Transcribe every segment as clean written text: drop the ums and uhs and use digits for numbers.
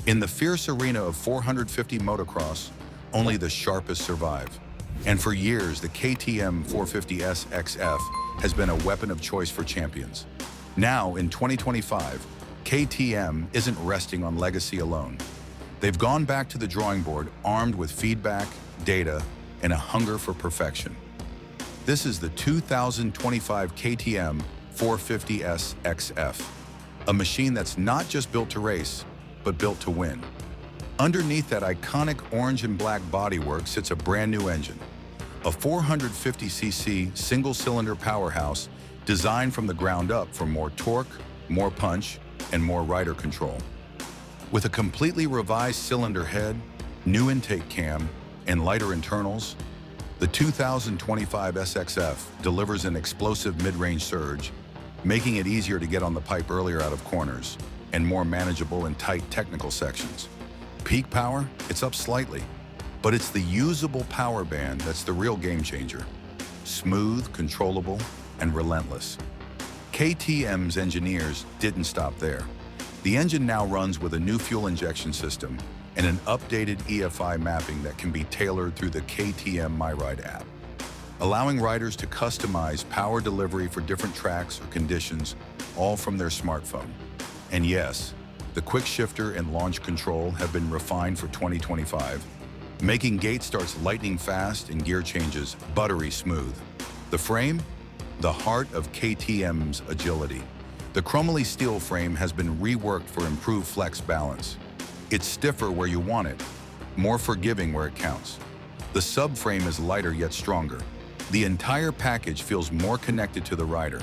In the fierce arena of 450 motocross, only the sharpest survive. And for years, the KTM 450 SX-F has been a weapon of choice for champions. Now, in 2025, KTM isn't resting on legacy alone. They've gone back to the drawing board armed with feedback, data, and a hunger for perfection. This is the 2025 KTM 450 SX-F, a machine that's not just built to race, but built to win. Underneath that iconic orange and black bodywork sits a brand new engine, a 450cc single-cylinder powerhouse designed from the ground up for more torque, more punch, and more rider control. With a completely revised cylinder head, new intake cam, and lighter internals, the 2025 SX-F delivers an explosive mid-range surge, making it easier to get on the pipe earlier out of corners and more manageable in tight technical sections. Peak power, it's up slightly, but it's the usable power band that's the real game changer. Smooth, controllable, and relentless. KTM's engineers didn't stop there. The engine now runs with a new fuel injection system and an updated EFI mapping that can be tailored through the KTM MyRide app, allowing riders to customize power delivery for different tracks or conditions, all from their smartphone. And yes, the quick shifter and launch control have been refined for 2025, making gate starts lightning fast and gear changes buttery smooth. The frame? The heart of KTM's agility. The chromoly steel frame has been reworked for improved flex balance. It's stiffer where you want it, more forgiving where it counts. The subframe is lighter yet stronger. The entire package feels more connected to the rider.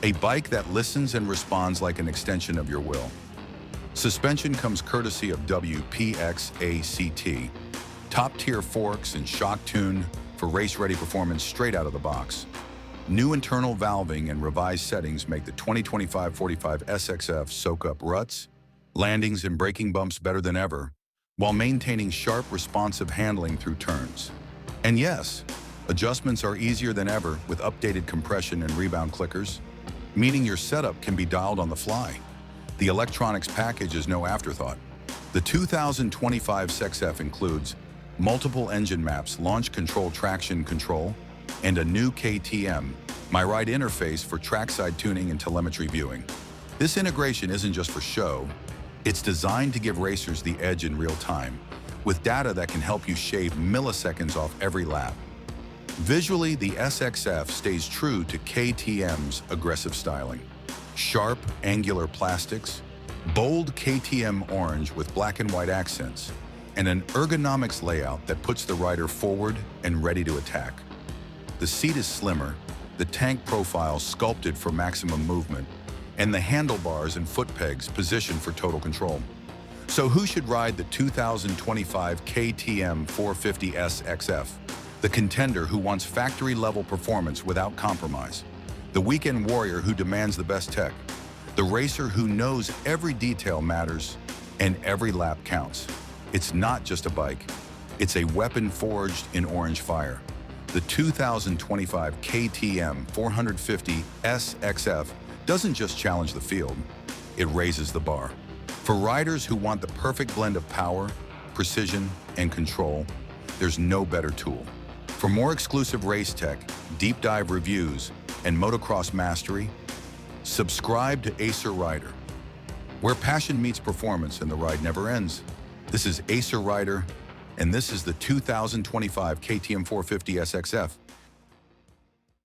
A bike that listens and responds like an extension of your will. Suspension comes courtesy of WPXACT, top-tier forks and shock-tuned for race-ready performance straight out of the box. New internal valving and revised settings make the 2025 45 SX-F soak up ruts, landings, and braking bumps better than ever, while maintaining sharp, responsive handling through turns. And yes, adjustments are easier than ever with updated compression and rebound clickers, meaning your setup can be dialed on the fly. The electronics package is no afterthought. The 2025 SX-F includes multiple engine maps, launch control, traction control, and a new KTM MyRide interface for trackside tuning and telemetry viewing. This integration isn't just for show, it's designed to give racers the edge in real time, with data that can help you shave milliseconds off every lap. Visually, the SX-F stays true to KTM's aggressive styling. Sharp, angular plastics, bold KTM orange with black and white accents, and an ergonomics layout that puts the rider forward and ready to attack. The seat is slimmer, the tank profile sculpted for maximum movement, and the handlebars and foot pegs positioned for total control. So who should ride the 2025 KTM 450 SX-F? The contender who wants factory-level performance without compromise. The weekend warrior who demands the best tech. The racer who knows every detail matters and every lap counts. It's not just a bike. It's a weapon forged in orange fire. The 2025 KTM 450 SX-F doesn't just challenge the field, it raises the bar. For riders who want the perfect blend of power, precision, and control, there's no better tool. For more exclusive race tech, deep dive reviews, and motocross mastery, subscribe to Acer Rider, where passion meets performance and the ride never ends. This is Acer Rider, and this is the 2025 KTM 450 SX-F.